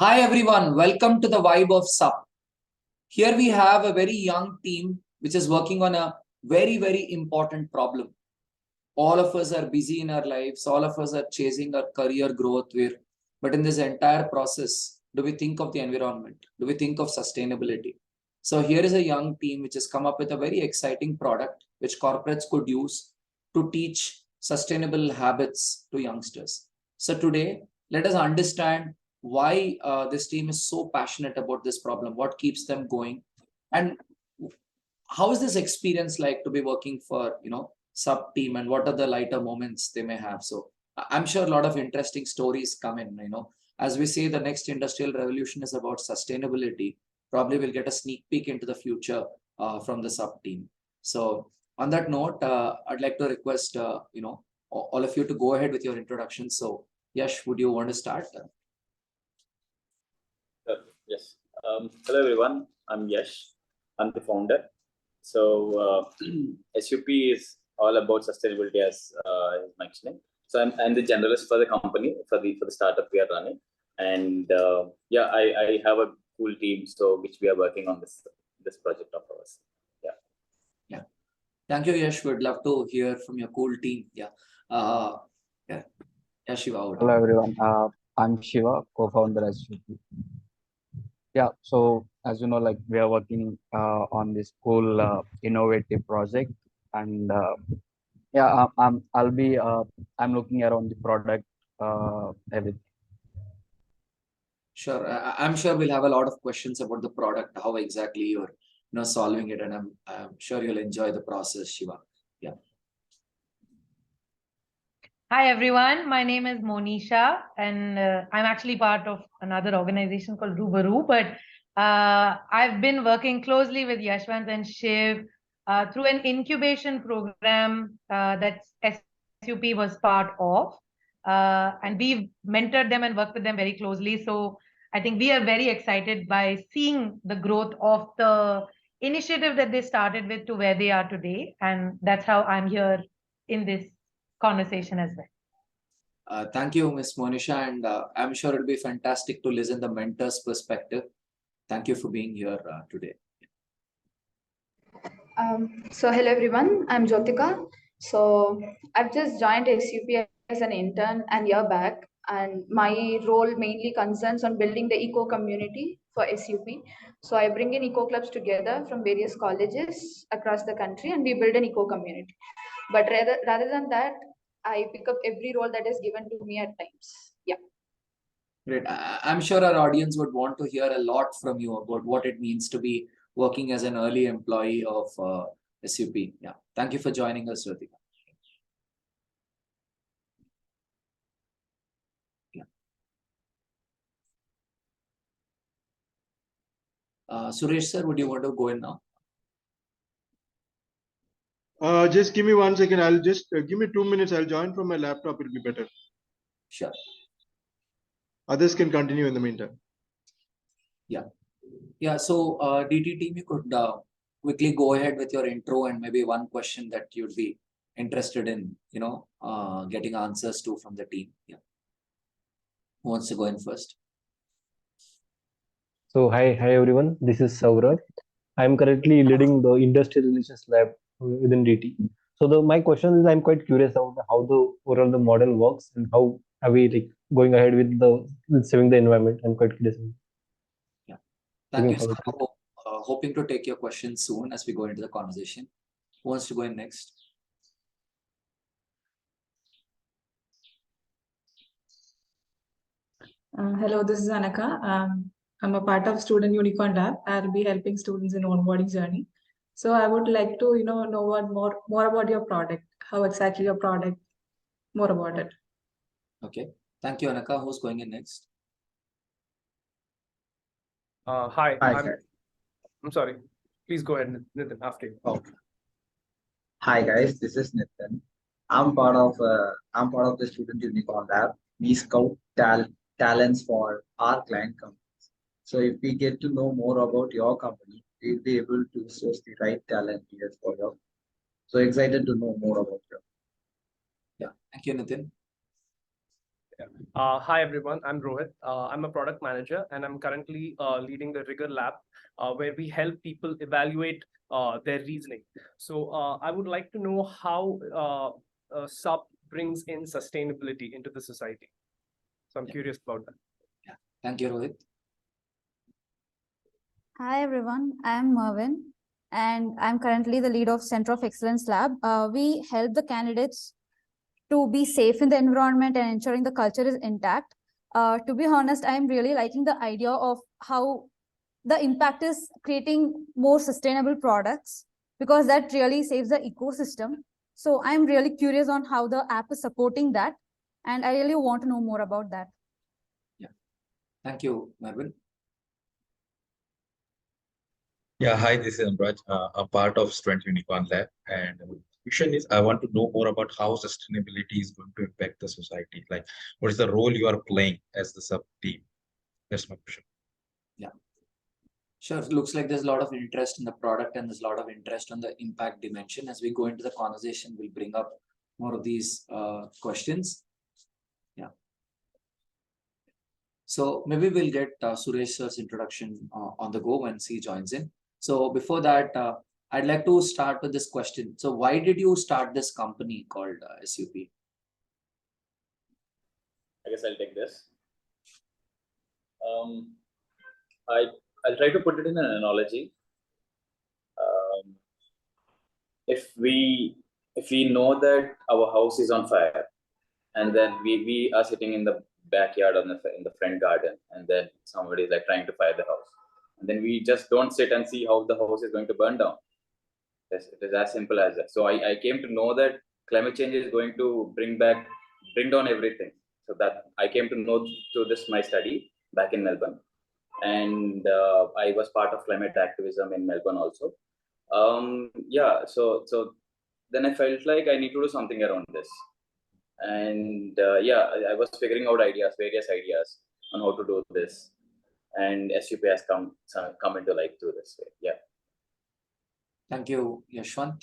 Hi everyone, welcome to the Vibe of SUP. Here we have a very young team which is working on a very important problem. All of us are busy in our lives, all of us are chasing our career growth, but in this entire process, do we think of the environment? Do we think of sustainability? So here is a young team which has come up with a very exciting product which corporates could use to teach sustainable habits to youngsters. So today, let us understand why this team is so passionate about this problem, what keeps them going, and how is this experience like to be working for sub team, and what are the lighter moments they may have. So I'm sure a lot of interesting stories come in. As we say, the next industrial revolution is about sustainability. Probably we'll get a sneak peek into the future from the sub team. So on that note, I'd like to request all of you to go ahead with your introduction. So Yash, would you want to start? Yes. Hello everyone. I'm Yash. I'm the founder. So SUP is all about sustainability, as mentioning. So I'm the generalist for the company, for the startup we are running, and yeah, I have a cool team, so which we are working on this project of ours. Yeah. Thank you, Yash. Would love to hear from your cool team. Yeah. Shiva. Hello everyone. I'm Shiva, co-founder at SUP. Yeah. So as you know, like we are working on this cool innovative project, and yeah, I'm looking around the product, everything. Sure. I'm sure we'll have a lot of questions about the product, how exactly you're solving it, and I'm sure you'll enjoy the process, Shiva. Yeah. Hi everyone, my name is Monisha, and I'm actually part of another organization called Rubaroo, but I've been working closely with Yashwanth and Shiv through an incubation program that SUP was part of, and we've mentored them and worked with them very closely. So I think we are very excited by seeing the growth of the initiative that they started with to where they are today, and that's how I'm here in this conversation as well. Thank you, Ms. Monisha, and I'm sure it'll be fantastic to listen the mentor's perspective. Thank you for being here today. So hello everyone, I'm Jothiga. So I've just joined SUP as an intern a year back, and my role mainly concerns on building the eco community for SUP. So I bring in eco clubs together from various colleges across the country, and we build an eco community. But rather than that, I pick up every role that is given to me at times. Yeah. Great. I'm sure our audience would want to hear a lot from you about what it means to be working as an early employee of SUP. Yeah. Thank you for joining us, Jyotika. Yeah. Suresh sir, would you want to go in now? Just give me 1 second. I'll just give me 2 minutes. I'll join from my laptop. It'll be better. Sure. Others can continue in the meantime. Yeah. Yeah. So DT team, you could quickly go ahead with your intro and maybe one question that you'd be interested in, getting answers to from the team. Yeah. Who wants to go in first? So hi everyone. This is Saurabh. I'm currently leading the Industrial Relations Lab within DT. So my question is, I'm quite curious about how the overall the model works and how are we like going ahead with saving the environment. I'm quite curious. Yeah. Thank you. So, hoping to take your questions soon as we go into the conversation. Who wants to go in next? Hello, this is Anaka. I'm a part of Student Unicorn Lab. I'll be helping students in onboarding journey. So I would like to, know what more about your product. How exactly your product? More about it. Okay. Thank you, Anaka. Who's going in next? Hi. I'm sorry. Please go ahead, Nitin, after you. Okay. Hi guys, this is Nitin. I'm part of the Student Unicorn Lab. We scout talents for our client companies. So if we get to know more about your company, we'll be able to source the right talent here for you. So excited to know more about you. Yeah. Thank you, Nitin. Hi everyone, I'm Rohit. I'm a product manager and I'm currently leading the Rigor Lab where we help people evaluate their reasoning. So I would like to know how SUP brings in sustainability into the society. So I'm curious about that. Yeah. Thank you, Rohit. Hi everyone, I am Mervin and I'm currently the lead of Center of Excellence Lab. We help the candidates to be safe in the environment and ensuring the culture is intact. To be honest, I'm really liking the idea of how the impact is creating more sustainable products because that really saves the ecosystem. So I'm really curious on how the app is supporting that. And I really want to know more about that. Yeah. Thank you, Mervin. Yeah, hi, this is Amraj, a part of Student Unicorn Lab. And the question is, I want to know more about how sustainability is going to impact the society. Like, what is the role you are playing as the sub team? That's my question. Yeah. Sure. Looks like there's a lot of interest in the product and there's a lot of interest on the impact dimension. As we go into the conversation, we'll bring up more of these questions. Yeah. So maybe we'll get Suresh sir's introduction on the go once he joins in. So before that, I'd like to start with this question. So why did you start this company called SUP? I guess I'll take this. I'll try to put it in an analogy. If we know that our house is on fire, and then we are sitting in the backyard in the front garden, and then somebody is like trying to fire the house, and then we just don't sit and see how the house is going to burn down. It is as simple as that. So I came to know that climate change is going to bring down everything. So that I came to know through this my study back in Melbourne, and I was part of climate activism in Melbourne also. Yeah, so then I felt like I need to do something around this, and yeah, I was figuring out various ideas on how to do this, and SUP has come into life through this way. Yeah. Thank you, Yashwanth.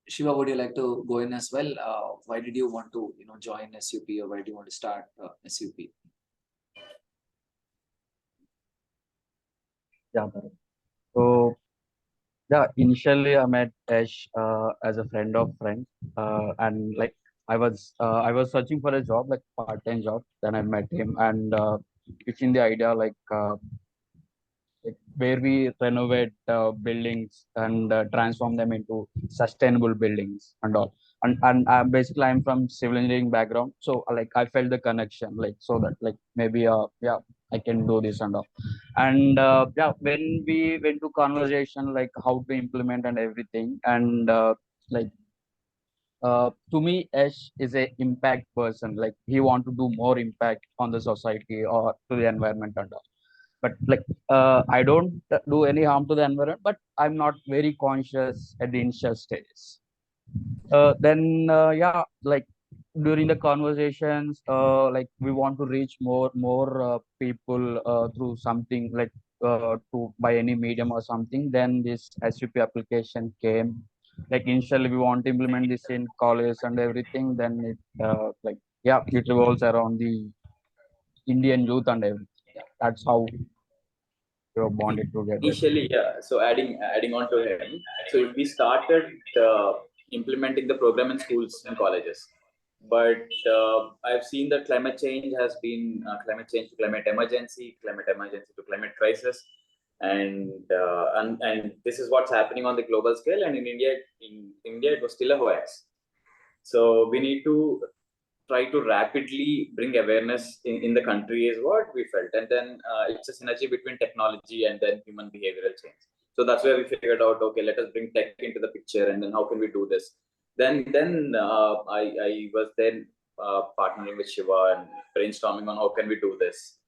Shiva, would you like to go in as well? Why did you want to join SUP, or why do you want to start SUP? Yeah. So yeah, initially I met Ash as a friend of friends, and like I was searching for a job, like part-time job. Then I met him and pitching the idea like where we renovate buildings and transform them into sustainable buildings and all. And basically I'm from civil engineering background, so like I felt the connection, like so that like maybe yeah, I can do this and all. And yeah, when we went to conversation like how to implement and everything, and like to me Ash is a impact person, like he want to do more impact on the society or to the environment and all. But like I don't do any harm to the environment, but I'm not very conscious at the initial stages. Then yeah, like during the conversations, like we want to reach more people through something like to by any medium or something. Then this SUP application came. Like initially we want to implement this in college and everything. Then it like yeah, it revolves around the Indian youth and everything. Yeah, that's how you're bonded together. Initially, yeah. So adding on to him, so we started implementing the program in schools and colleges, but I've seen that climate change has been climate change to climate emergency to climate crisis, and this is what's happening on the global scale. And in India, it was still a hoax. So we need to try to rapidly bring awareness in the country is what we felt. And then it's a synergy between technology and then human behavioral change. So that's where we figured out, okay, let us bring tech into the picture, and then how can we do this? Then I was then partnering with Shiva and brainstorming on how can we do this?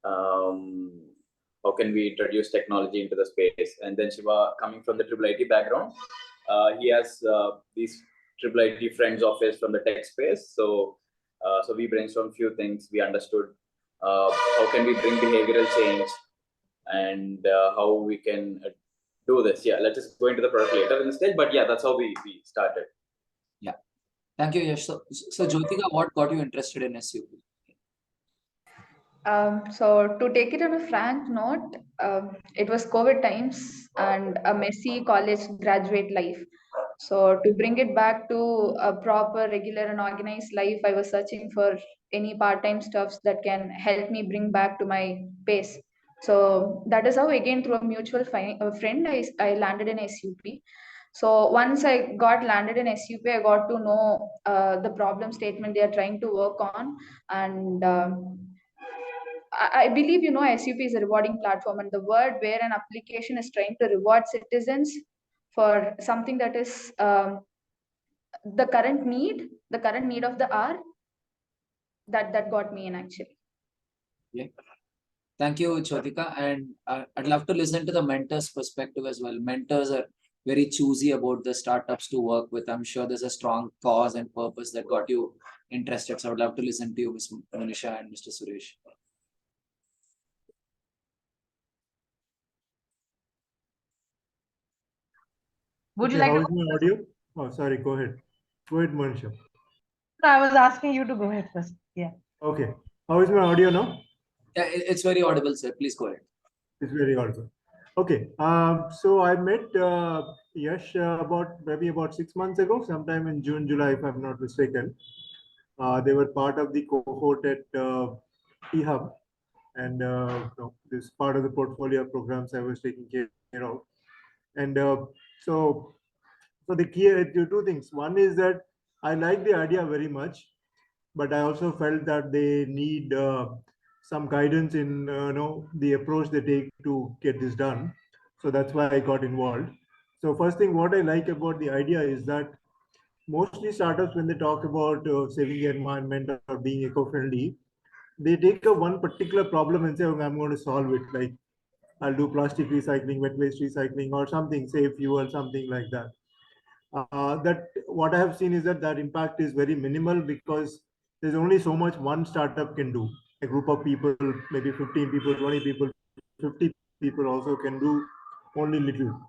How can we introduce technology into the space? And then Shiva, coming from the IIIT background, he has these IIIT friends of his from the tech space. So we brainstormed a few things. We understood how can we bring behavioral change, and how we can do this. Yeah, let's just go into the product later in the stage. But yeah, that's how we started. Yeah, Thank you, Yash. So Jyotika, what got you interested in SUP? So to take it on a frank note, it was COVID times and a messy college graduate life. So to bring it back to a proper, regular and organized life, I was searching for any part-time stuffs that can help me bring back to my pace. So that is how again through a mutual friend, I landed in SUP. So once I got landed in SUP, I got to know the problem statement they are trying to work on, and I believe SUP is a rewarding platform, and the word where an application is trying to reward citizens for something that is the current need of the hour, that got me in actually. Yeah. Thank you, Jyotika. And I'd love to listen to the mentors' perspective as well. Mentors are very choosy about the startups to work with. I'm sure there's a strong cause and purpose that got you interested. So I would love to listen to you, Ms. Monisha and Mr. Suresh. Would you Okay, like how to? is my audio? Oh, sorry, go ahead. Go ahead, Monisha. I was asking you to go ahead first. Yeah. Okay, how is my audio now? Yeah, it's very audible, sir. Please go ahead. It's very audible. Okay, so I met Yash maybe about 6 months ago, sometime in June, July, if I'm not mistaken. They were part of the cohort at eHub, and this part of the portfolio of programs I was taking care of. And so the key two things. One is that I like the idea very much, but I also felt that they need some guidance in the approach they take to get this done. So that's why I got involved. So first thing, what I like about the idea is that mostly startups, when they talk about saving the environment or being eco-friendly, they take a one particular problem and say, "Okay, I'm going to solve it. Like I'll do plastic recycling, wet waste recycling, or something, save fuel, something like that." That what I have seen is that impact is very minimal because there's only so much one startup can do. A group of people, maybe 15 people, 20 people, 50 people also can do only little.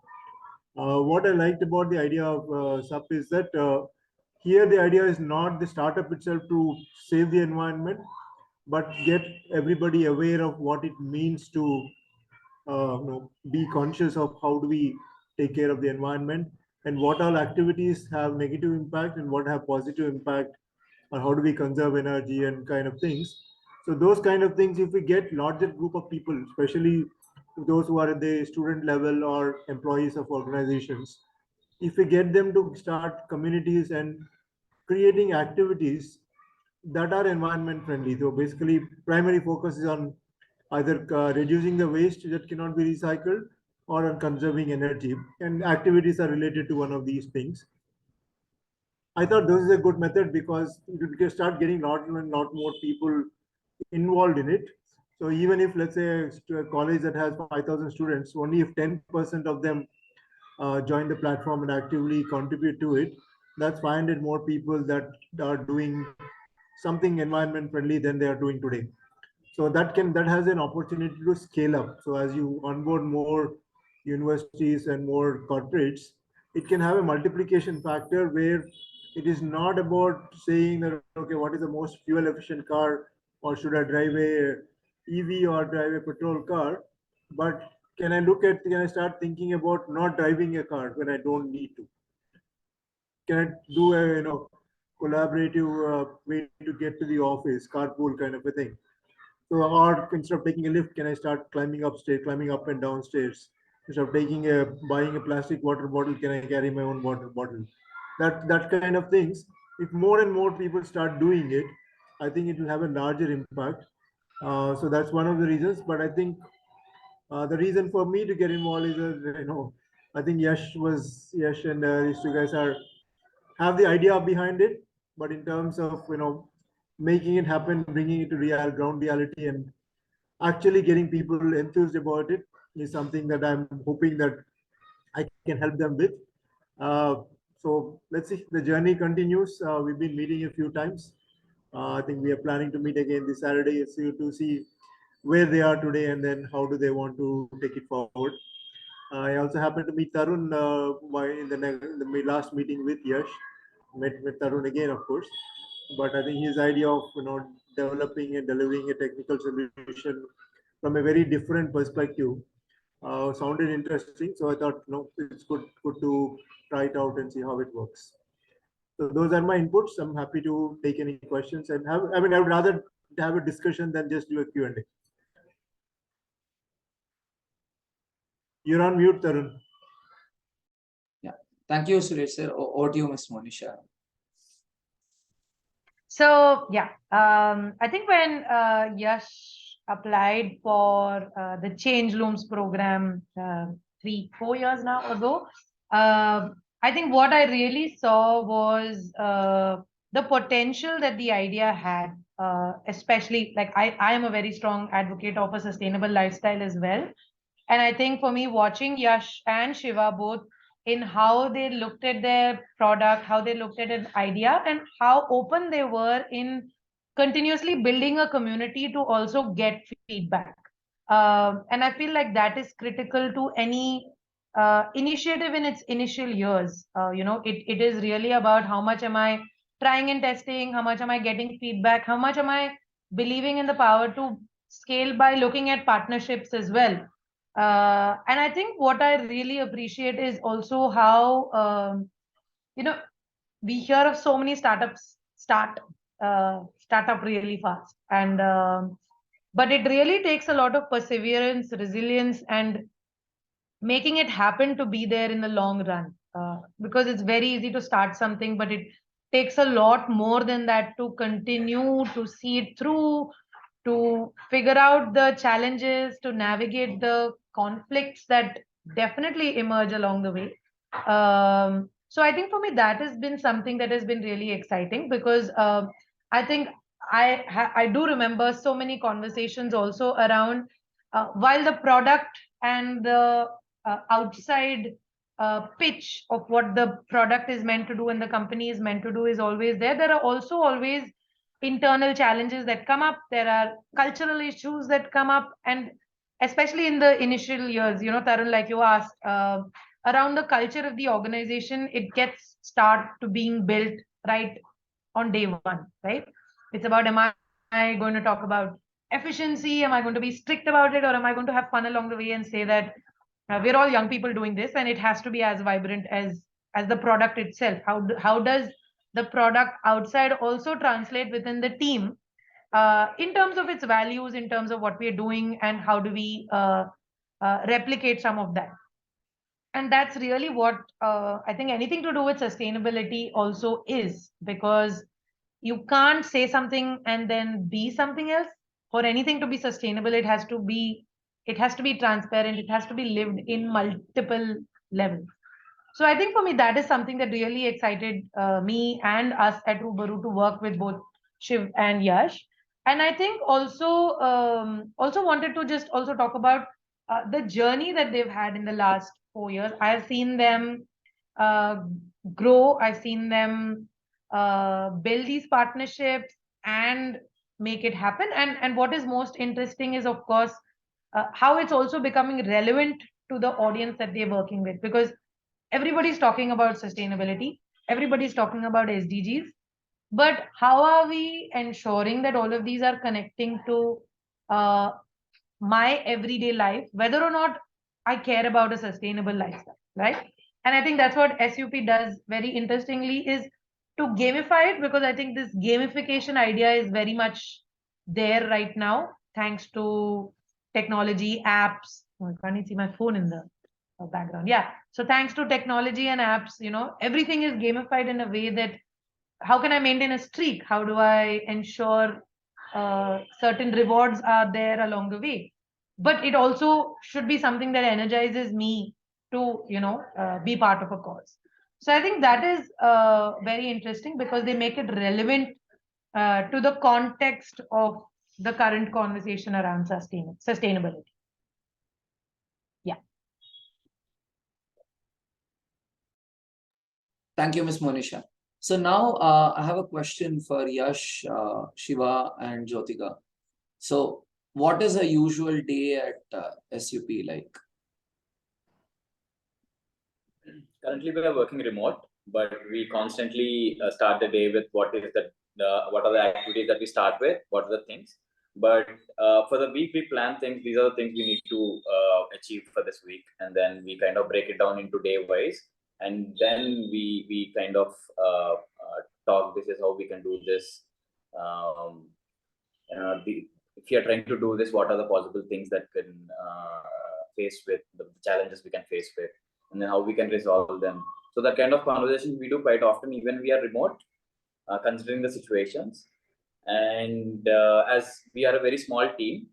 What I liked about the idea of SUP is that here the idea is not the startup itself to save the environment, but get everybody aware of what it means to be conscious of how do we take care of the environment and what all activities have negative impact and what have positive impact, or how do we conserve energy and kind of things. So those kind of things, if we get larger group of people, especially those who are at the student level or employees of organizations, if we get them to start communities and creating activities that are environment friendly. So basically primary focus is on either reducing the waste that cannot be recycled or on conserving energy, and activities are related to one of these things. I thought this is a good method because you can start getting lot and lot more people involved in it. So even if, let's say, a college that has 5,000 students, only if 10% of them join the platform and actively contribute to it, that's 500 more people that are doing something environment friendly than they are doing today. So that has an opportunity to scale up. So as you onboard more universities and more corporates, it can have a multiplication factor where it is not about saying that, okay, what is the most fuel efficient car, or should I drive a EV or drive a petrol car, but can I start thinking about not driving a car when I don't need to? Can I do a collaborative way to get to the office, carpool kind of a thing? So, or instead of taking a lift, can I start climbing up and down stairs? Instead of buying a plastic water bottle, can I carry my own water bottle? That kind of things. If more and more people start doing it, I think it will have a larger impact. So that's one of the reasons. But I think the reason for me to get involved is that I think Yash and these two guys have the idea behind it, but in terms of making it happen, bringing it to ground reality, and actually getting people enthused about it is something that I'm hoping that I can help them with. So let's see, the journey continues. We've been meeting a few times. I think we are planning to meet again this Saturday to see where they are today and then how do they want to take it forward. I also happened to meet Tarun in the last meeting with Yash. met Tarun again, of course. But I think his idea of developing and delivering a technical solution from a very different perspective sounded interesting. So I thought, it's good to try it out and see how it works. So those are my inputs. I'm happy to take any questions and I would rather have a discussion than just do a Q&A. You're on mute, Tarun. Yeah. Thank you, Suresh sir. Over to you, Ms. Monisha. So yeah, I think when Yash applied for the Change Looms program 3-4 years now ago, I think what I really saw was the potential that the idea had, especially like I am a very strong advocate of a sustainable lifestyle as well. And I think for me, watching Yash and Shiva both in how they looked at their product, how they looked at an idea, and how open they were in continuously building a community to also get feedback. And I feel like that is critical to any initiative in its initial years. It is really about how much am I trying and testing, how much am I getting feedback, how much am I believing in the power to scale by looking at partnerships as well. And I think what I really appreciate is also how, we hear of so many startups start up really fast. But it really takes a lot of perseverance, resilience, and making it happen to be there in the long run. Because it's very easy to start something, but it takes a lot more than that to continue to see it through, to figure out the challenges, to navigate the conflicts that definitely emerge along the way. So I think for me, that has been something that has been really exciting because I think I do remember so many conversations also around while the product and the outside pitch of what the product is meant to do and the company is meant to do is always there. There are also always internal challenges that come up. There are cultural issues that come up, and especially in the initial years, Tarun, like you asked, around the culture of the organization, it gets start to being built right on day one, right? It's about, am I going to talk about efficiency? Am I going to be strict about it, or am I going to have fun along the way and say that we're all young people doing this and it has to be as vibrant as the product itself? How does the product outside also translate within the team in terms of its values, in terms of what we're doing, and how do we replicate some of that? And that's really what I think anything to do with sustainability also is, because you can't say something and then be something else. For anything to be sustainable, it has to be transparent, it has to be lived in multiple levels. So I think for me, that is something that really excited me and us at Rubaroo to work with both Shiv and Yash. And I think also wanted to just also talk about the journey that they've had in the last 4 years. I've seen them grow. I've seen them build these partnerships and make it happen. And what is most interesting is, of course, how it's also becoming relevant to the audience that they're working with, because everybody's talking about sustainability, everybody's talking about SDGs, but how are we ensuring that all of these are connecting to my everyday life, whether or not I care about a sustainable lifestyle, right? And I think that's what SUP does very interestingly, is to gamify it, because I think this gamification idea is very much there right now, thanks to technology, apps. Oh, I can't even see my phone in the background. Yeah. So thanks to technology and apps, everything is gamified in a way that how can I maintain a streak? How do I ensure certain rewards are there along the way? But it also should be something that energizes me to, be part of a cause. So I think that is very interesting because they make it relevant to the context of the current conversation around sustainability. Yeah. Thank you, Ms. Monisha. So now I have a question for Yash, Shiva, and Jothiga. So what is a usual day at SUP like? Currently, we are working remote, but we constantly start the day with what are the activities that we start with, what are the things. But for the week, we plan things. These are the things we need to achieve for this week, and then we kind of break it down into day wise, and then we kind of talk. This is how we can do this. If you are trying to do this, what are the possible things that can face with the challenges we can face with, and then how we can resolve them. So that kind of conversation we do quite often, even we are remote, considering the situations. And as we are a very small team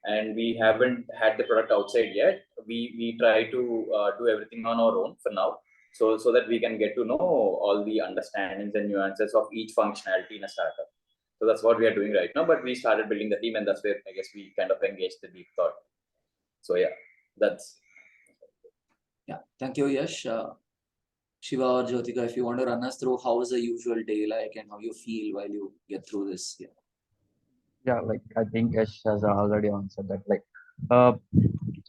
and we haven't had the product outside yet, we try to do everything on our own for now. So that we can get to know all the understandings and nuances of each functionality in a startup. So that's what we are doing right now. But we started building the team, and that's where I guess we kind of engaged the DeepThought. So yeah, that's. Yeah, thank you, Yash. Shiva or Jothiga, if you want to run us through how is a usual day like and how you feel while you get through this. Yeah. Yeah, like I think Yash has already answered that. Like,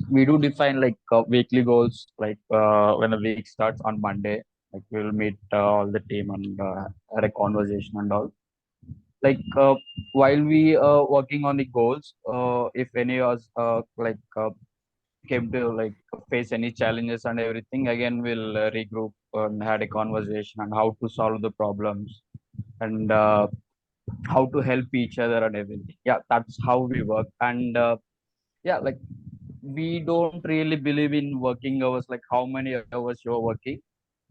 we do define like weekly goals. Like when the week starts on Monday, like we'll meet all the team and had a conversation and all. Like while we working on the goals, if any of us came to like face any challenges and everything, again we'll regroup and had a conversation on how to solve the problems and how to help each other and everything. Yeah, that's how we work. And yeah, like we don't really believe in working hours, like how many hours you're working,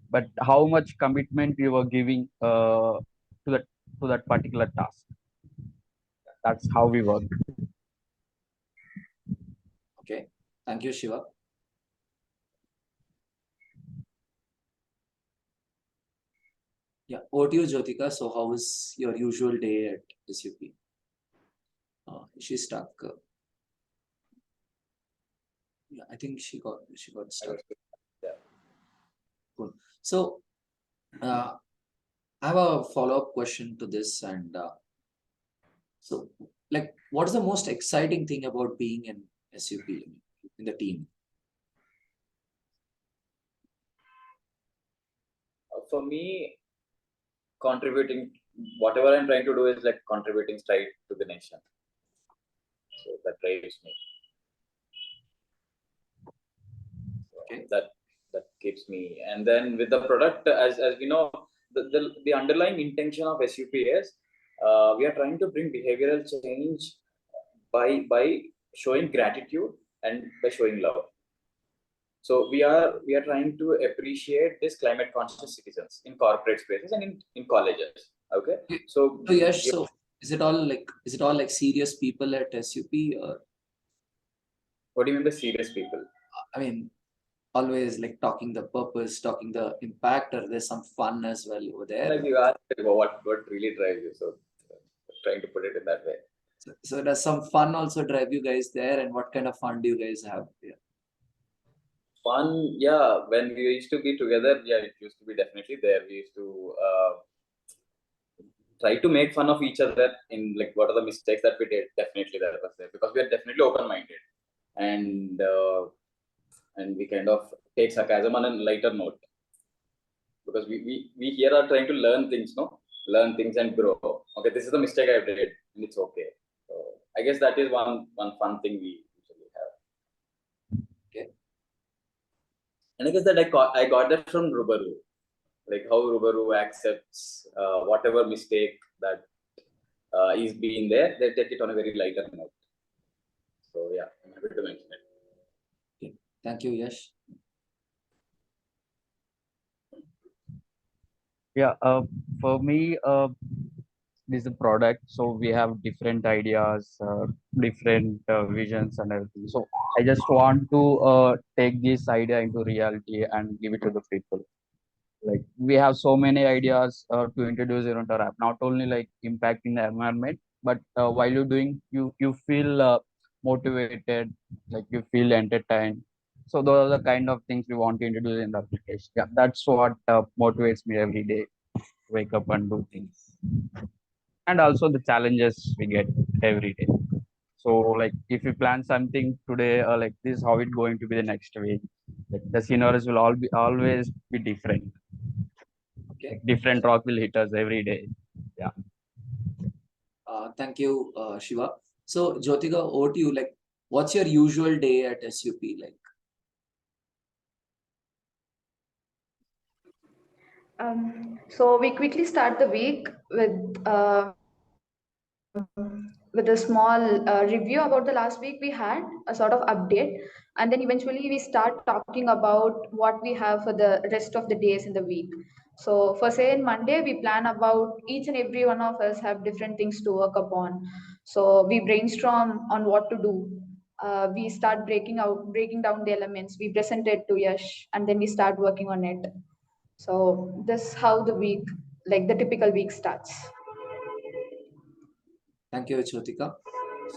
but how much commitment you are giving to that particular task. That's how we work. Okay. Thank you, Shiva. Yeah, over to you, Jyotika. So how is your usual day at SUP? She's stuck. Yeah, I think she got stuck. Yeah. Cool. So I have a follow-up question to this, and so like what is the most exciting thing about being in SUP in the team? For me, contributing, whatever I'm trying to do is like contributing straight to the nation. So that drives me. Okay. That keeps me. And then with the product, as we know, the underlying intention of SUP is we are trying to bring behavioral change by showing gratitude and by showing love. So we are trying to appreciate this climate conscious citizens in corporate spaces and in colleges. Okay. So yes, so is it all like serious people at SUP, or what do you mean by serious people? I mean, always like talking the purpose, talking the impact, or there's some fun as well over there? Like you asked what really drives you, so trying to put it in that way. So does some fun also drive you guys there, and what kind of fun do you guys have here? Fun, yeah. When we used to be together, yeah, it used to be definitely there. We used to try to make fun of each other in like what are the mistakes that we did. Definitely that was there because we are definitely open-minded, and we kind of take sarcasm on a lighter note because we here are trying to learn things, learn things and grow. Okay, this is the mistake I did, and it's okay. So I guess that is one fun thing we usually have. Okay. And I guess that I got that from Rubaroo, like how Rubaroo accepts whatever mistake that is being there. They take it on a very lighter note. So yeah, I'm happy to mention it. Okay. Thank you, Yash. Yeah, for me, this is a product, so we have different ideas, different visions and everything. So I just want to take this idea into reality and give it to the people. Like we have so many ideas to introduce into our app, not only like impacting the environment, but while you're doing, you feel motivated, like you feel entertained. So those are the kind of things we want to introduce in the application. Yeah, that's what motivates me every day. Wake up and do things, and also the challenges we get every day. So like if you plan something today, like this is how it's going to be the next week. Like, the scenarios will always be different. Okay. different rock will hit us every day. Thank you, Shiva. So, Jothiga, over to you. Like, what's your usual day at SUP like? So we quickly start the week with a small review about the last week we had, a sort of update, and then eventually we start talking about what we have for the rest of the days in the week. So for say in Monday, we plan about each and every one of us have different things to work upon. So we brainstorm on what to do. We start breaking down the elements. We present it to Yash, and then we start working on it. So this is how the week, like the typical week starts. Thank you, Jyotika.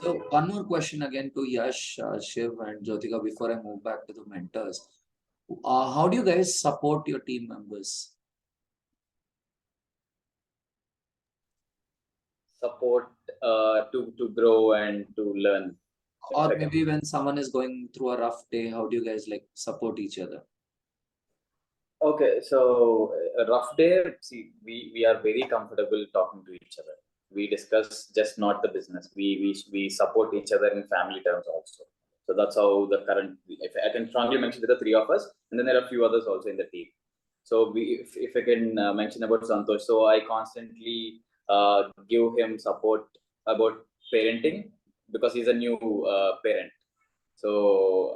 So, one more question again to Yash, Shiv, and Jyotika before I move back to the mentors. How do you guys support your team members? Support to grow and to learn. Or maybe when someone is going through a rough day, how do you guys like support each other? Okay, so a rough day, see, we are very comfortable talking to each other. We discuss just not the business. We support each other in family terms also. So that's how the current, if I can strongly mention the three of us, and then there are a few others also in the team. So if I can mention about Santosh, so I constantly give him support about parenting because he's a new parent. So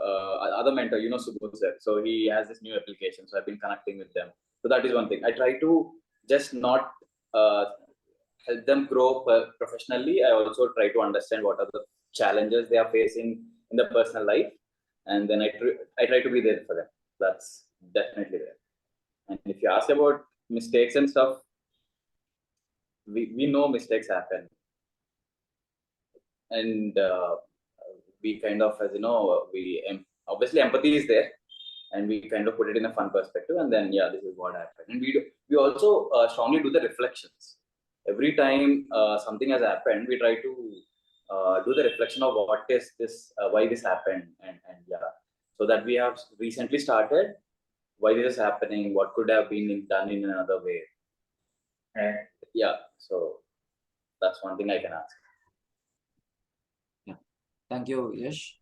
other mentor, you know, Subodh sir. So he has this new application. So I've been connecting with them. So that is one thing. I try to just not help them grow professionally. I also try to understand what are the challenges they are facing in the personal life, and then I try to be there for them. That's definitely there. And if you ask about mistakes and stuff, we know mistakes happen, and we kind of, as you know, obviously empathy is there, and we kind of put it in a fun perspective, and then yeah, this is what happened. And we also strongly do the reflections. Every time something has happened, we try to do the reflection of what is this, why this happened, and yeah, so that we have recently started why this is happening, what could have been done in another way, and yeah, so that's one thing I can ask. Yeah, thank you, Yash.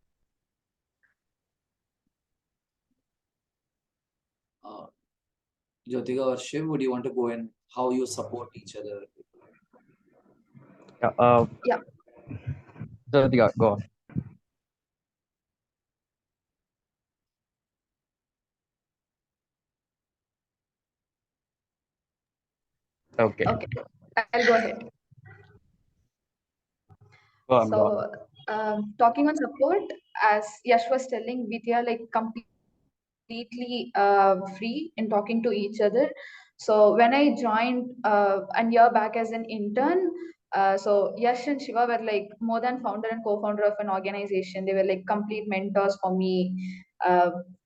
Jyotika or Shiv, would you want to go in how you support each other? Yeah. Jyotika, go on. Okay. Okay, I'll go ahead. Go on. So, talking on support, as Yash was telling, we are like completely free in talking to each other. So when I joined a year back as an intern, so Yash and Shiva were like more than founder and co-founder of an organization. They were like complete mentors for me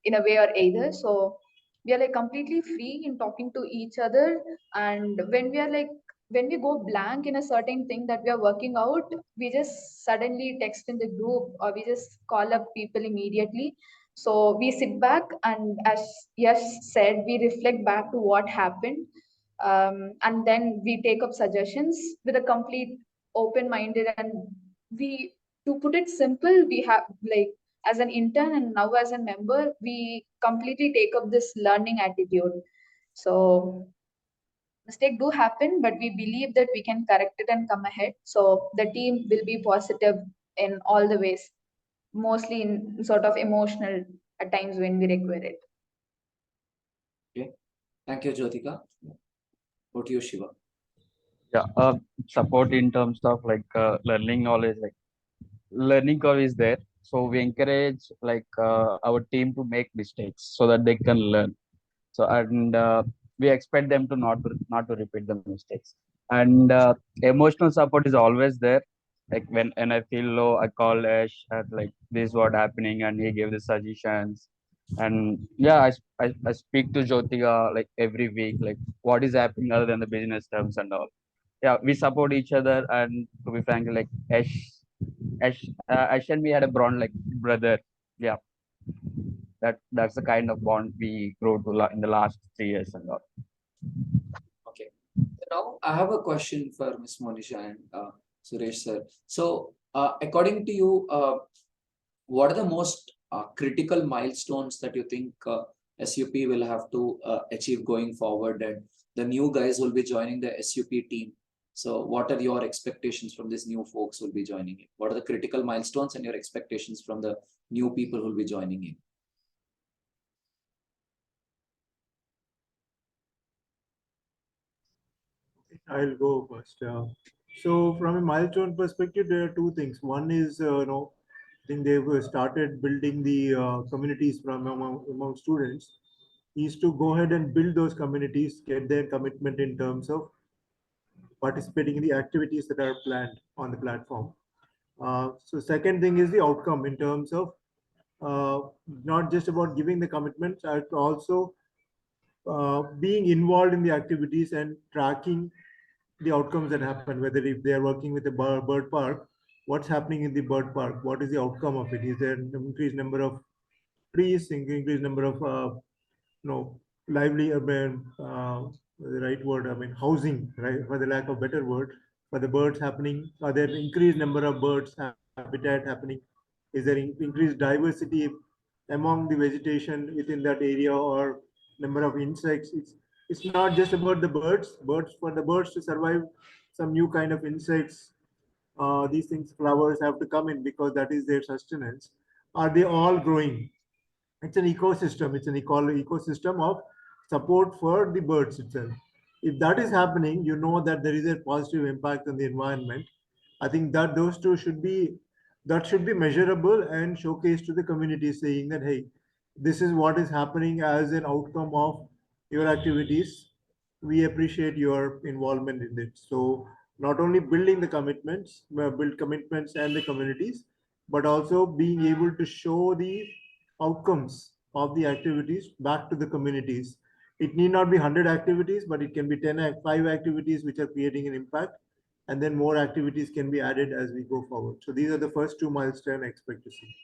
in a way or either. So we are like completely free in talking to each other. And when we go blank in a certain thing that we are working out, we just suddenly text in the group or we just call up people immediately. So we sit back and, as Yash said, we reflect back to what happened, and then we take up suggestions with a complete open-minded. And we, to put it simple, we have like as an intern and now as a member, we completely take up this learning attitude. So mistake do happen, but we believe that we can correct it and come ahead. So the team will be positive in all the ways, mostly in sort of emotional at times when we require it. Okay, thank you, Jyotika. What to you, Shiva? Yeah, support in terms of like learning knowledge, like learning curve is there. So we encourage like our team to make mistakes so that they can learn. So and we expect them to not to repeat the mistakes. And emotional support is always there. Like when I feel low, I call Ash and like this is what happening, and he gave the suggestions. And yeah, I speak to Jyotika like every week, like what is happening other than the business terms and all. Yeah, we support each other, and to be frank, like Ash and me had a bond like brother. Yeah, that's the kind of bond we grew to in the last 3 years and all. now I have a question for Ms. Monisha and Suresh sir. So according to you, what are the most critical milestones that you think SUP will have to achieve going forward, and the new guys will be joining the SUP team? So what are your expectations from these new folks who will be joining in? What are the critical milestones and your expectations from the new people who will be joining in? I'll go first. So from a milestone perspective, there are two things. One is, I think they've started building the communities from among students. Is to go ahead and build those communities, get their commitment in terms of participating in the activities that are planned on the platform. So second thing is the outcome in terms of not just about giving the commitments, but also being involved in the activities and tracking the outcomes that happen, whether if they are working with a bird park, what's happening in the bird park, what is the outcome of it? Is there an increased number of trees, increased number of lively urban, the right word, I mean housing, right, for the lack of better word, for the birds happening? Are there increased number of birds habitat happening? Is there increased diversity among the vegetation within that area, or number of insects? It's not just about the birds. For the birds to survive, some new kind of insects, these things, flowers have to come in because that is their sustenance. Are they all growing? It's an ecosystem. It's an ecosystem of support for the birds itself. If that is happening, you know that there is a positive impact on the environment. I think that those two should be measurable and showcased to the community, saying that, hey, this is what is happening as an outcome of your activities. We appreciate your involvement in it. So not only building the commitments, build commitments and the communities, but also being able to show the outcomes of the activities back to the communities. It need not be 100 activities, but it can be 5 activities which are creating an impact, and then more activities can be added as we go forward. So these are the first two milestones I expect to see.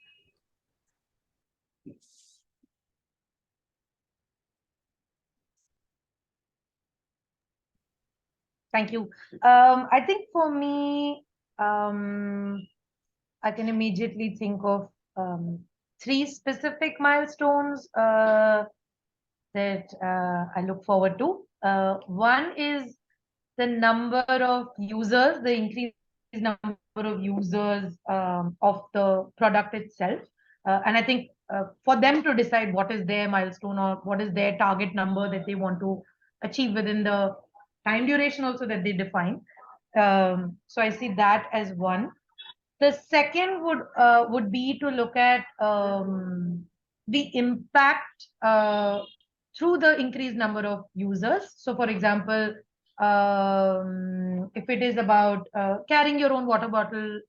Thank you. I think for me, I can immediately think of 3 specific milestones that I look forward to. One is the number of users, the increased number of users of the product itself. And I think for them to decide what is their milestone or what is their target number that they want to achieve within the time duration also that they define. So I see that as one. The second would be to look at the impact through the increased number of users. So for example, if it is about carrying your own water bottle,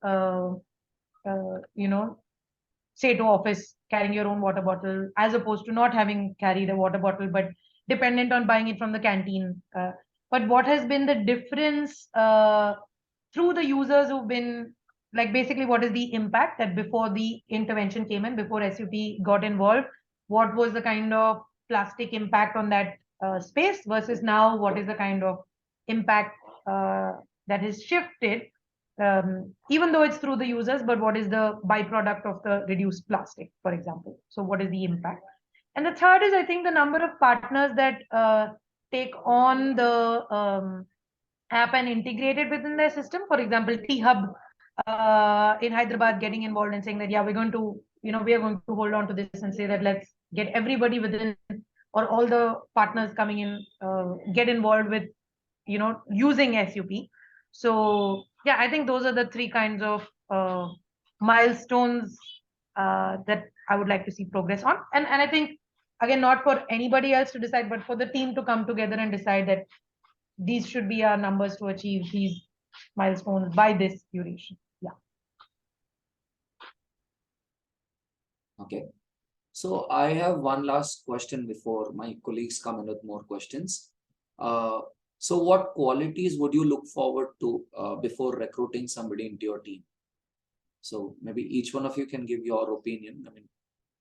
say to office, carrying your own water bottle, as opposed to not having carried a water bottle, but dependent on buying it from the canteen. But what has been the difference through the users who've been, like, basically what is the impact that before the intervention came in, before SUP got involved, what was the kind of plastic impact on that space versus now what is the kind of impact that is shifted, even though it's through the users, but what is the byproduct of the reduced plastic, for example? So what is the impact? And the third is, I think, the number of partners that take on the app and integrate it within their system. For example, T-Hub in Hyderabad getting involved and saying that, yeah, we're going to, we are going to hold on to this and say that let's get everybody within, or all the partners coming in, get involved with, using SUP. So yeah, I think those are the 3 kinds of milestones that I would like to see progress on. And I think, again, not for anybody else to decide, but for the team to come together and decide that these should be our numbers to achieve these milestones by this duration. Yeah. Okay. So I have one last question before my colleagues come in with more questions. So what qualities would you look forward to before recruiting somebody into your team? So maybe each one of you can give your opinion. I mean,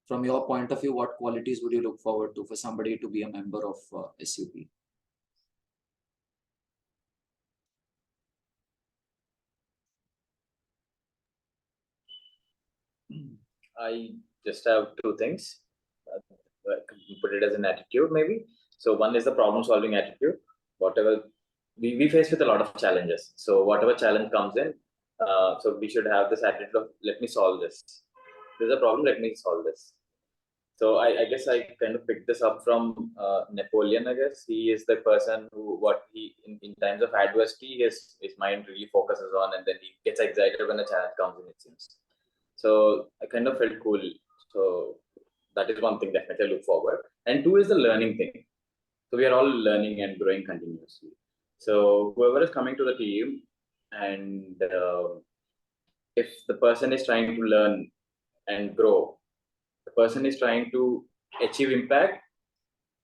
from your point of view, what qualities would you look forward to for somebody to be a member of SUP? I just have two things. Put it as an attitude, maybe. So one is the problem-solving attitude. Whatever we face with a lot of challenges. So whatever challenge comes in, so we should have this attitude of let me solve this. There's a problem, let me solve this. So I guess I kind of picked this up from Napoleon. I guess he is the person who, what he in times of adversity, his mind really focuses on, and then he gets excited when a challenge comes in. It seems. So I kind of felt cool. So that is one thing definitely I look forward. And two is the learning thing. So we are all learning and growing continuously. So whoever is coming to the team, and if the person is trying to learn and grow, the person is trying to achieve impact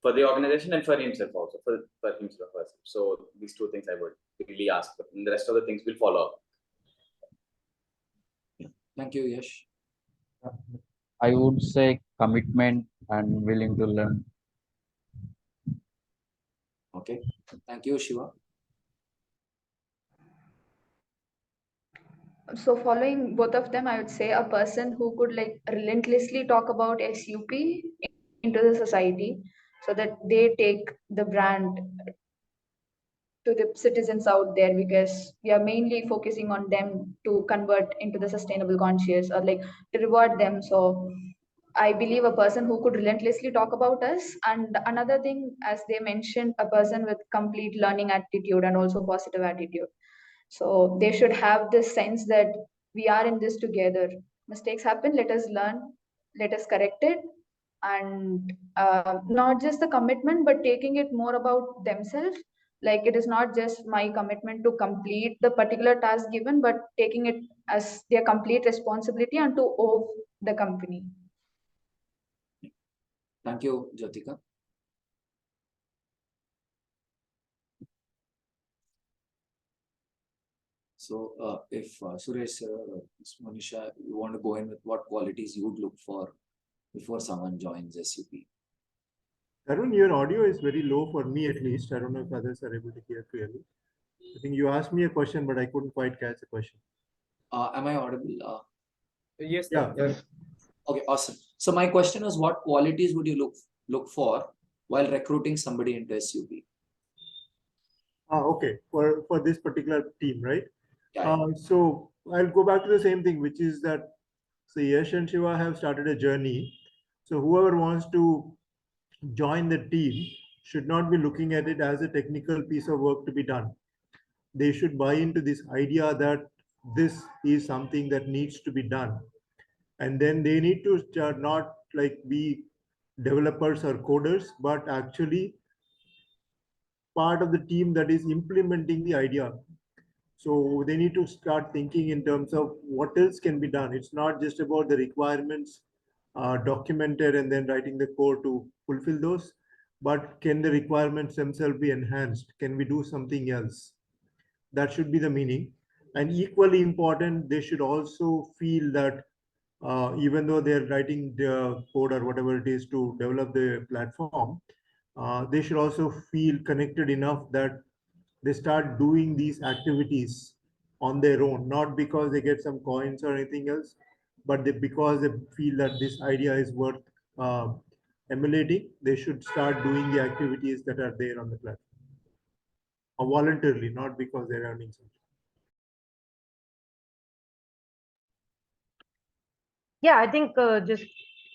for the organization and for himself also, for himself also. So these two things I would really ask, but the rest of the things will follow up. Thank you, Yash. I would say commitment and willing to learn. Okay. Thank you, Shiva. So following both of them, I would say a person who could like relentlessly talk about SUP into the society so that they take the brand to the citizens out there, because we are mainly focusing on them to convert into the sustainable conscious or like to reward them. So I believe a person who could relentlessly talk about us. And another thing, as they mentioned, a person with complete learning attitude and also positive attitude. So they should have this sense that we are in this together. Mistakes happen, let us learn, let us correct it. And not just the commitment, but taking it more about themselves. Like it is not just my commitment to complete the particular task given, but taking it as their complete responsibility and to owe the company. Thank you, Jothiga. So if Suresh, Monisha, you want to go in with what qualities you would look for before someone joins SUP? Arun, your audio is very low for me at least. I don't know if others are able to hear clearly. I think you asked me a question, but I couldn't quite catch the question. Am I audible? Yes. Yeah. Yes. Okay, awesome. So my question is, what qualities would you look for while recruiting somebody into SUP? Okay, for this particular team, right? Yeah. So I'll go back to the same thing, which is that so Yash and Shiva have started a journey. So whoever wants to join the team should not be looking at it as a technical piece of work to be done. They should buy into this idea that this is something that needs to be done. And then they need to not like be developers or coders, but actually part of the team that is implementing the idea. So they need to start thinking in terms of what else can be done. It's not just about the requirements documented and then writing the code to fulfill those, but can the requirements themselves be enhanced? Can we do something else? That should be the meaning. And equally important, they should also feel that even though they're writing the code or whatever it is to develop the platform, they should also feel connected enough that they start doing these activities on their own, not because they get some coins or anything else, but because they feel that this idea is worth emulating. They should start doing the activities that are there on the platform voluntarily, not because they're earning something. Yeah, I think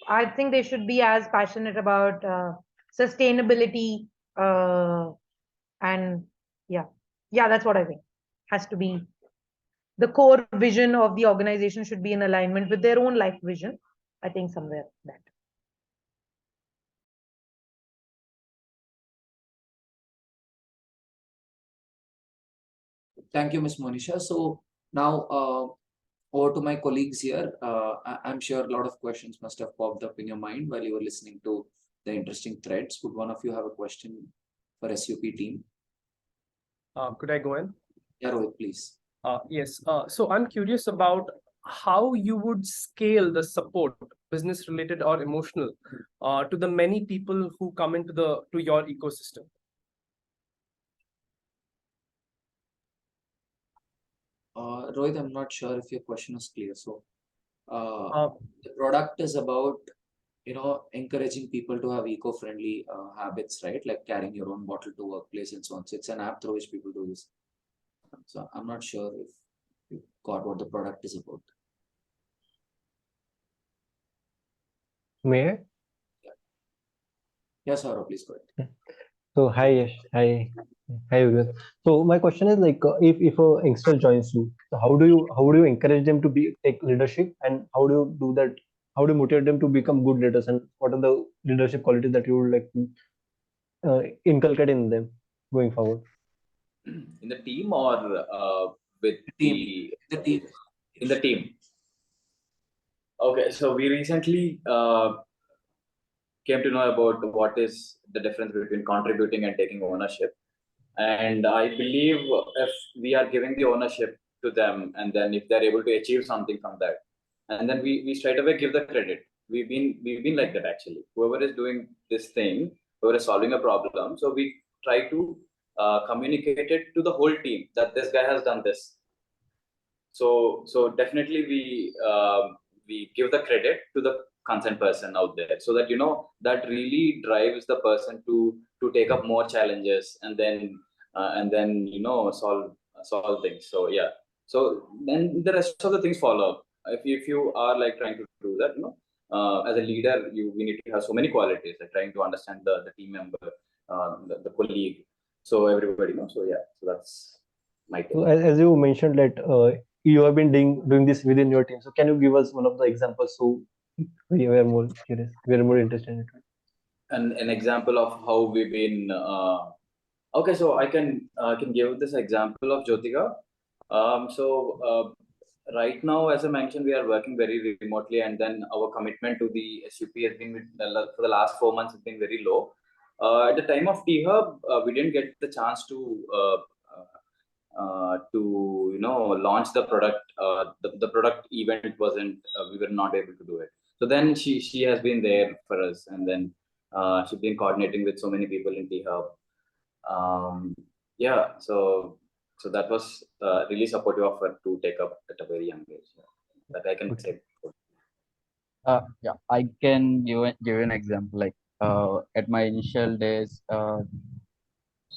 I think they should be as passionate about sustainability and yeah, that's what I think has to be the core vision of the organization should be in alignment with their own life vision. I think somewhere that. Thank you, Ms. Monisha. So now over to my colleagues here. I'm sure a lot of questions must have popped up in your mind while you were listening to the interesting threads. Would one of you have a question for SUP team? Could I go in? Yeah, Rohit, please. Yes. So I'm curious about how you would scale the support, business related or emotional, to the many people who come into to your ecosystem. Rohit, I'm not sure if your question is clear. So The product is about, encouraging people to have eco-friendly habits, right? Like carrying your own bottle to workplace and so on. So it's an app through which people do this. So I'm not sure if you got what the product is about. May I? Yes, Saurabh, please go ahead. So hi Yash, hi everyone. So my question is like, if a youngster joins you, so how do you encourage them to take leadership, and how do you do that? How do you motivate them to become good leaders, and what are the leadership qualities that you would like to inculcate in them going forward? In the team or with The team. in the team? Okay, so we recently came to know about what is the difference between contributing and taking ownership. And I believe if we are giving the ownership to them, and then if they're able to achieve something from that, and then we straight away give the credit. We've been like that actually. Whoever is doing this thing, whoever is solving a problem, so we try to communicate it to the whole team that this guy has done this. So definitely we give the credit to the concerned person out there, so that that really drives the person to take up more challenges, and then solve things. So yeah, so then the rest of the things follow. If you are like trying to do that, as a leader, we need to have so many qualities, like trying to understand the team member, the colleague, so everybody. So yeah, so that's my take. So as you mentioned that you have been doing this within your team. So can you give us one of the examples? So we were more curious. We are more interested in it. An example of how we've been. Okay, so I can give this example of Jothiga. Right now, as I mentioned, we are working very remotely, and then our commitment to the SUP has been for the last 4 months has been very low. At the time of T-Hub, we didn't get the chance to launch the product. The product event wasn't. We were not able to do it. So then she has been there for us, and then she's been coordinating with so many people in T-Hub. Yeah, so that was really supportive of her to take up at a very young age. That I can say. Yeah, I can give an example. Like at my initial days,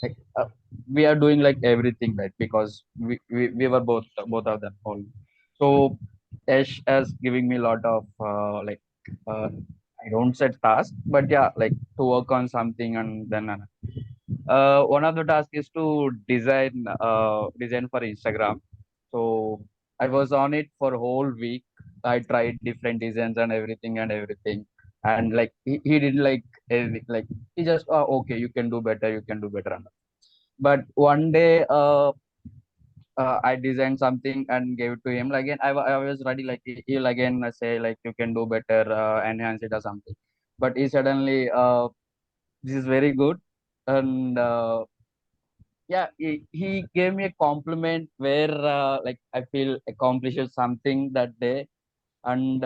like we are doing like everything right, because we were both of them all. So Ash has giving me a lot of I don't say task, but yeah, like to work on something, and then one of the tasks is to design for Instagram. So I was on it for a whole week. I tried different designs and everything. And like he did like everything. Like he just okay, you can do better, you can do better. But one day I designed something and gave it to him. Like again, I was ready. Like he'll again say like you can do better, enhance it or something. But he suddenly this is very good, and yeah, he gave me a compliment where like I feel accomplished something that day, and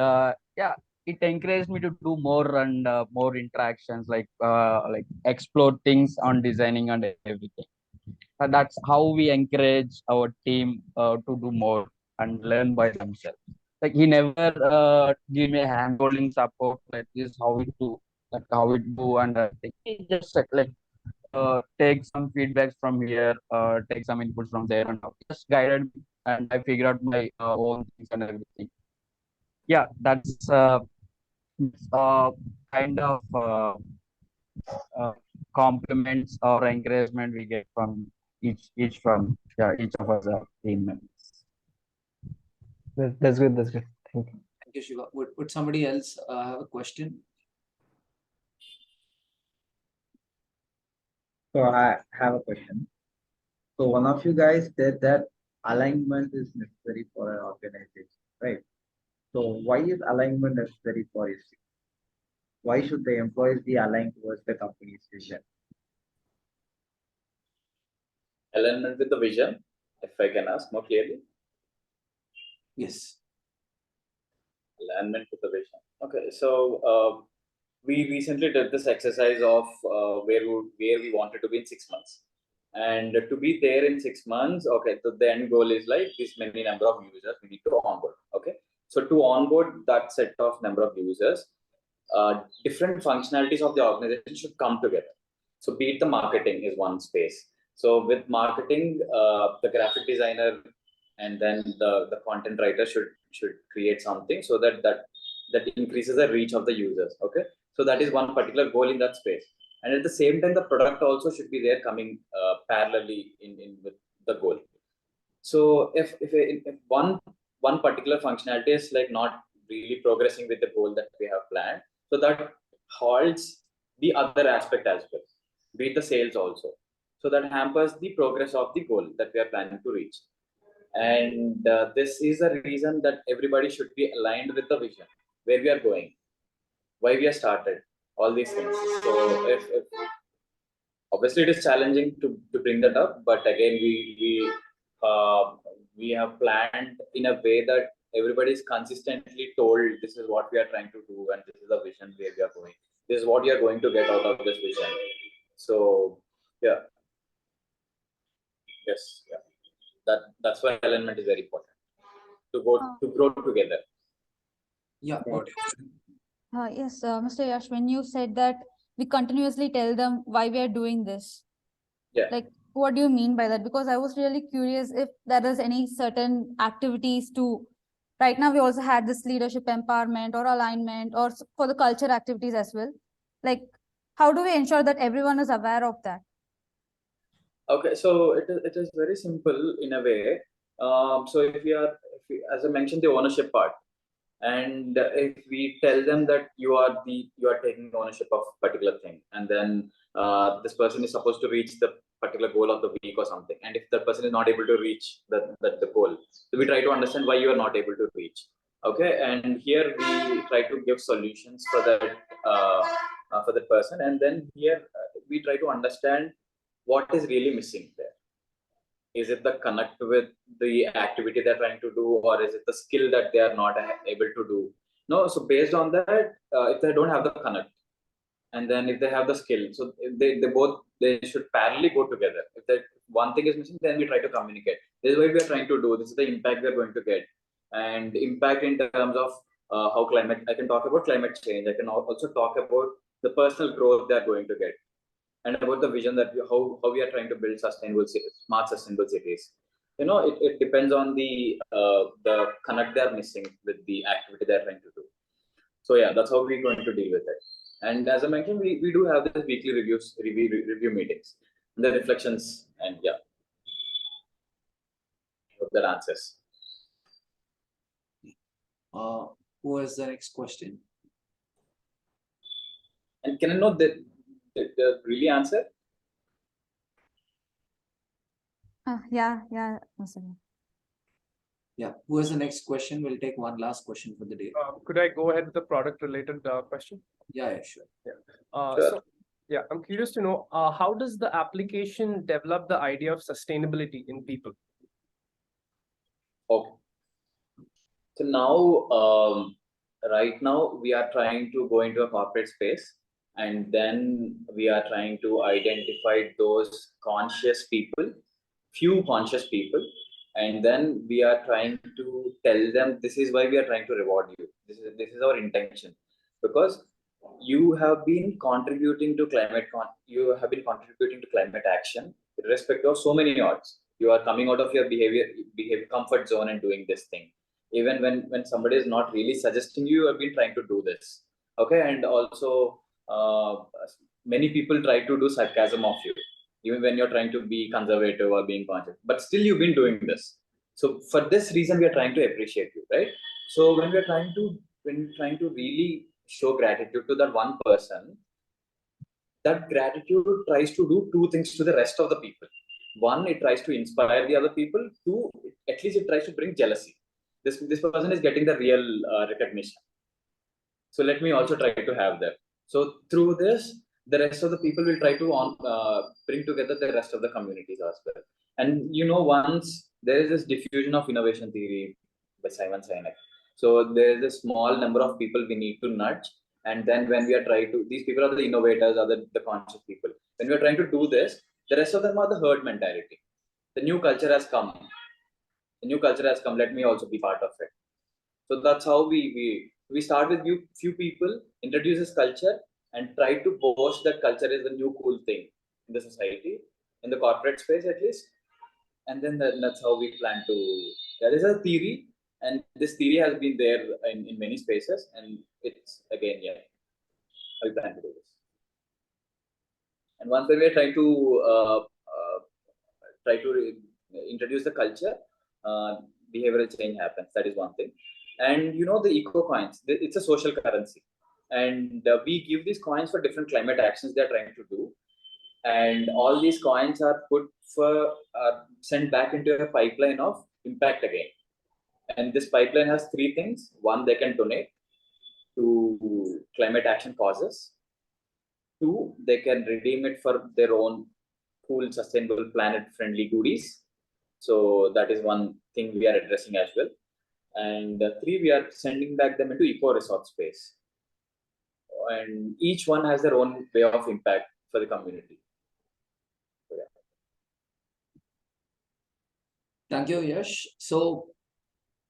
yeah, it encouraged me to do more and more interactions, like explore things on designing and everything. That's how we encourage our team to do more and learn by themselves. Like he never give me a hand-holding support, like this how we do, like how we do, and he just said, like take some feedbacks from here, take some inputs from there, and just guided me, and I figured out my own things and everything. Yeah, that's kind of uh, compliments or encouragement we get from each of us team members. That's good. That's good. Thank you. Thank you, Shiva. Would somebody else have a question? So I have a question. So one of you guys said that alignment is necessary for an organization, right? So why is alignment necessary for you? Why should the employees be aligned towards the company's vision? Alignment with the vision, if I can ask more clearly. Yes. Alignment with the vision. Okay, so we recently did this exercise of where we wanted to be in 6 months, and to be there in 6 months. Okay, so the end goal is like this many number of users we need to onboard. Okay, So to onboard that set of number of users, different functionalities of the organization should come together. So be it the marketing is one space. So with marketing, the graphic designer and then the content writer should create something so that increases the reach of the users. Okay, so that is one particular goal in that space. And at the same time, the product also should be there coming parallelly in with the goal. So if one particular functionality is like not really progressing with the goal that we have planned, so that halts the other aspect as well, be it the sales also. So that hampers the progress of the goal that we are planning to reach. And this is a reason that everybody should be aligned with the vision, where we are going, why we are started, all these things. So if obviously it is challenging to bring that up, but again we have planned in a way that everybody is consistently told this is what we are trying to do and this is the vision where we are going. This is what you are going to get out of this vision. So yeah, yes, yeah, that's why alignment is very important to grow together. Yeah. Yes, Mr. Yash, when you said that we continuously tell them why we are doing this, yeah, like what do you mean by that? Because I was really curious if there is any certain activities to. Right now, we also had this leadership empowerment or alignment or for the culture activities as well. Like, how do we ensure that everyone is aware of that? Okay, so it is very simple in a way. So if as I mentioned, the ownership part, and if we tell them that you are taking ownership of particular thing, and then this person is supposed to reach the particular goal of the week or something, and if the person is not able to reach the goal, so we try to understand why you are not able to reach. Okay, and here we try to give solutions for that person, and then here we try to understand what is really missing there. Is it the connect with the activity they're trying to do, or is it the skill that they are not able to do? No, so based on that, if they don't have the connect, and then if they have the skill, so they should parallelly go together. If that one thing is missing, then we try to communicate. This is what we are trying to do. This is the impact we are going to get, and impact in terms of how climate. I can talk about climate change. I can also talk about the personal growth they are going to get, and about the vision that how we are trying to build smart sustainable cities. It depends on the connect they are missing with the activity they are trying to do. So yeah, that's how we're going to deal with it. And as I mentioned, we do have this weekly review meetings, and the reflections, and yeah, hope that answers. Who has the next question? And can I know the really answer? Yeah. Yeah. Who has the next question? We'll take one last question for the day. Could I go ahead with the product related question? Yeah, sure. Yeah. Sure. So yeah, I'm curious to know how does the application develop the idea of sustainability in people? Okay. So now, right now we are trying to go into a corporate space, and then we are trying to identify those conscious people, few conscious people, and then we are trying to tell them this is why we are trying to reward you. This is our intention, because you have been contributing to climate action, irrespective of so many odds. You are coming out of your behavior comfort zone and doing this thing. Even when somebody is not really suggesting you, you have been trying to do this. Okay, and also many people try to do sarcasm of you, even when you're trying to be conservative or being conscious, but still you've been doing this. So for this reason, we are trying to appreciate you, right? So when we're trying to really show gratitude to that one person, that gratitude tries to do two things to the rest of the people. One, it tries to inspire the other people. Two, at least it tries to bring jealousy. This person is getting the real recognition. So let me also try to have that. So through this, the rest of the people will try to bring together the rest of the communities as well. And once there is this diffusion of innovation theory by Simon Sinek. So there is a small number of people we need to nudge. And then when we are trying to, these people are the innovators, are the conscious people. When we are trying to do this, the rest of them are the herd mentality. The new culture has come. Let me also be part of it. So that's how we start with few people, introduce this culture, and try to boast that culture is the new cool thing in the society, in the corporate space at least. And then that's how we plan to. There is a theory, and this theory has been there in many spaces, and it's again, yeah, we plan to do this. And once we are trying to introduce the culture, behavioral change happens. That is one thing. And you know, the eco coins, it's a social currency, and we give these coins for different climate actions they're trying to do. And all these coins are sent back into a pipeline of impact again. And this pipeline has three things. One, they can donate to climate action causes. Two, they can redeem it for their own cool, sustainable, planet-friendly goodies. So that is one thing we are addressing as well. And three, we are sending back them into eco-resort space. And each one has their own way of impact for the community. So, yeah. Thank you, Yash. So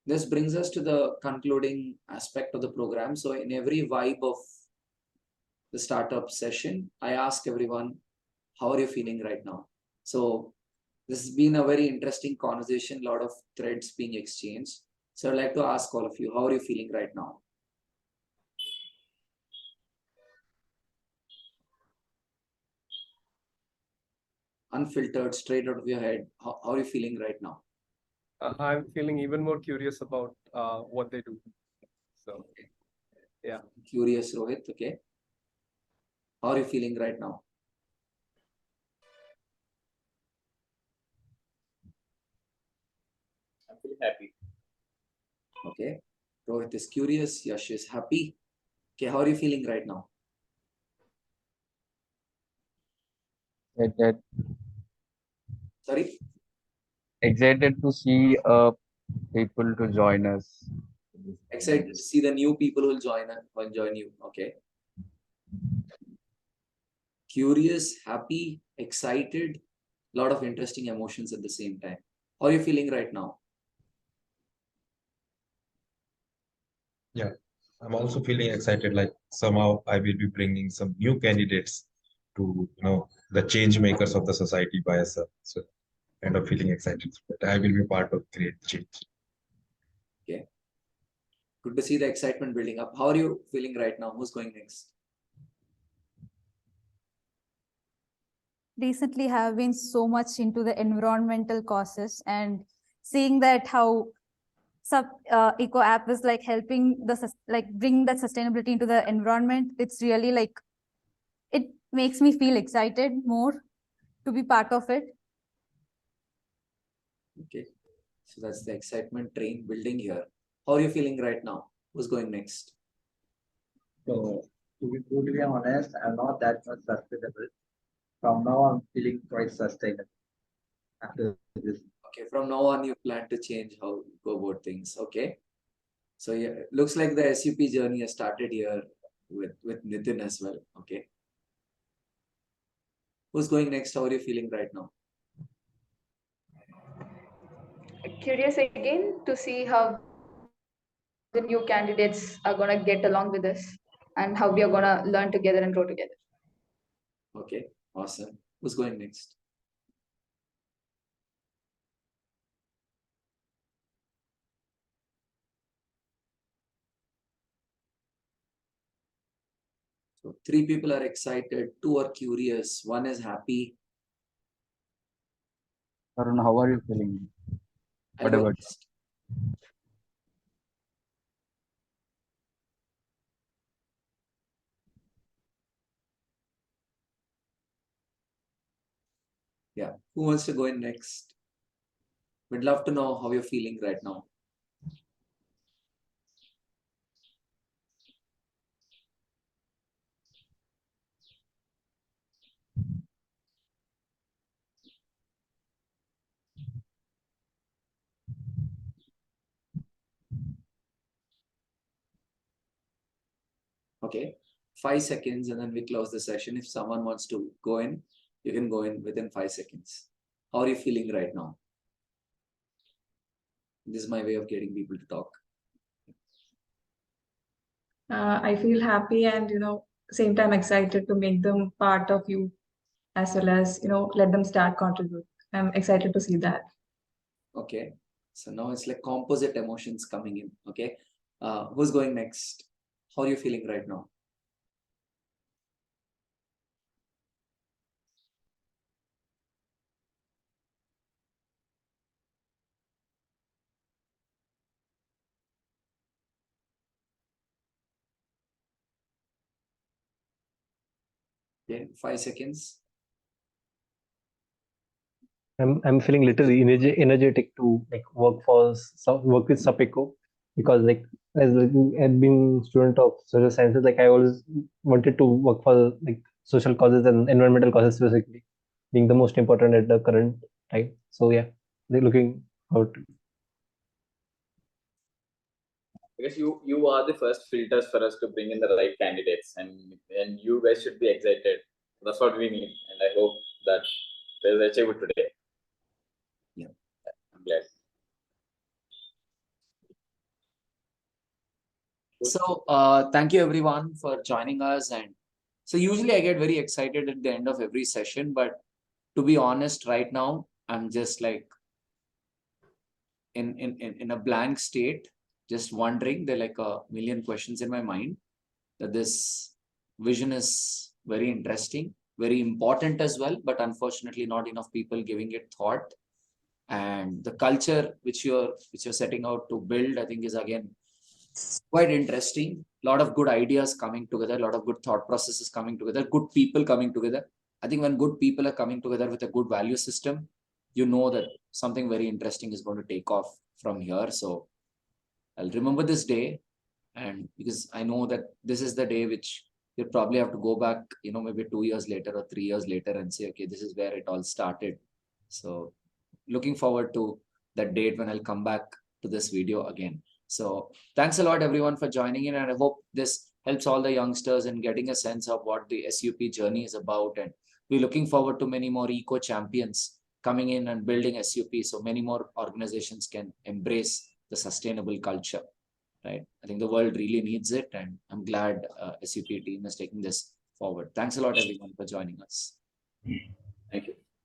this brings us to the concluding aspect of the program. So in every vibe of the startup session, I ask everyone, how are you feeling right now? So this has been a very interesting conversation, a lot of threads being exchanged. So I'd like to ask all of you, how are you feeling right now? Unfiltered, straight out of your head, how are you feeling right now? I'm feeling even more curious about what they do. So, yeah. Curious, Rohit, okay. How are you feeling right now? I'm feeling happy. Okay. Rohit is curious, Yash is happy. Okay, how are you feeling right now? Excited. Sorry? Excited to see people to join us. Excited to see the new people who will join you. Okay. Curious, happy, excited, a lot of interesting emotions at the same time. How are you feeling right now? Yeah, I'm also feeling excited. Like somehow I will be bringing some new candidates to, the change makers of the society by yourself. So kind of feeling excited that I will be part of great change. Okay. Good to see the excitement building up. How are you feeling right now? Who's going next? Recently have been so much into the environmental causes, and seeing that how eco app is like helping bring that sustainability into the environment. It's really like, it makes me feel excited more to be part of it. Okay. So that's the excitement train building here. How are you feeling right now? Who's going next? So to be brutally honest, I'm not that much sustainable. From now, I'm feeling quite sustainable after this. Okay, from now on, you plan to change how you go about things. Okay. So yeah, looks like the SUP journey has started here with Nitin as well. Okay. Who's going next? How are you feeling right now? Curious again to see how the new candidates are going to get along with us and how we are going to learn together and grow together. Okay, awesome. Who's going next? So 3 people are excited, 2 are curious, 1 is happy. Arun, how are you feeling? I'll go next. Yeah, who wants to go in next? We'd love to know how you're feeling right now. Okay, 5 seconds and then we close the session. If someone wants to go in, you can go in within 5 seconds. How are you feeling right now? This is my way of getting people to talk. I feel happy and, same time excited to make them part of you, as well as, let them start contribute. I'm excited to see that. Okay. So now it's like composite emotions coming in. Okay. Who's going next? How are you feeling right now? Okay, 5 seconds. I'm feeling little energetic to like work with SUP because like as like, I've been student of social sciences, like I always wanted to work for like social causes and environmental causes specifically, being the most important at the current time. So yeah, they're looking out. Because you are the first filters for us to bring in the right candidates, and you guys should be excited. That's what we need, and I hope that there's achieved today. Yeah, I'm glad. So thank you everyone for joining us. And so usually I get very excited at the end of every session, but to be honest, right now I'm just like in a blank state, just wondering. There are like a million questions in my mind. That this vision is very interesting, very important as well, but unfortunately not enough people giving it thought. And the culture which you're setting out to build, I think, is again quite interesting. A lot of good ideas coming together, a lot of good thought processes coming together, good people coming together. I think when good people are coming together with a good value system, you know that something very interesting is going to take off from here. So I'll remember this day, and because I know that this is the day which you'll probably have to go back, maybe 2 years later or 3 years later and say, okay, this is where it all started. So looking forward to that date when I'll come back to this video again. So thanks a lot everyone for joining in, and I hope this helps all the youngsters in getting a sense of what the SUP journey is about. And we're looking forward to many more eco champions coming in and building SUP, so many more organizations can embrace the sustainable culture. Right? I think the world really needs it, and I'm glad SUP team is taking this forward. Thanks a lot everyone for joining us. Thank you.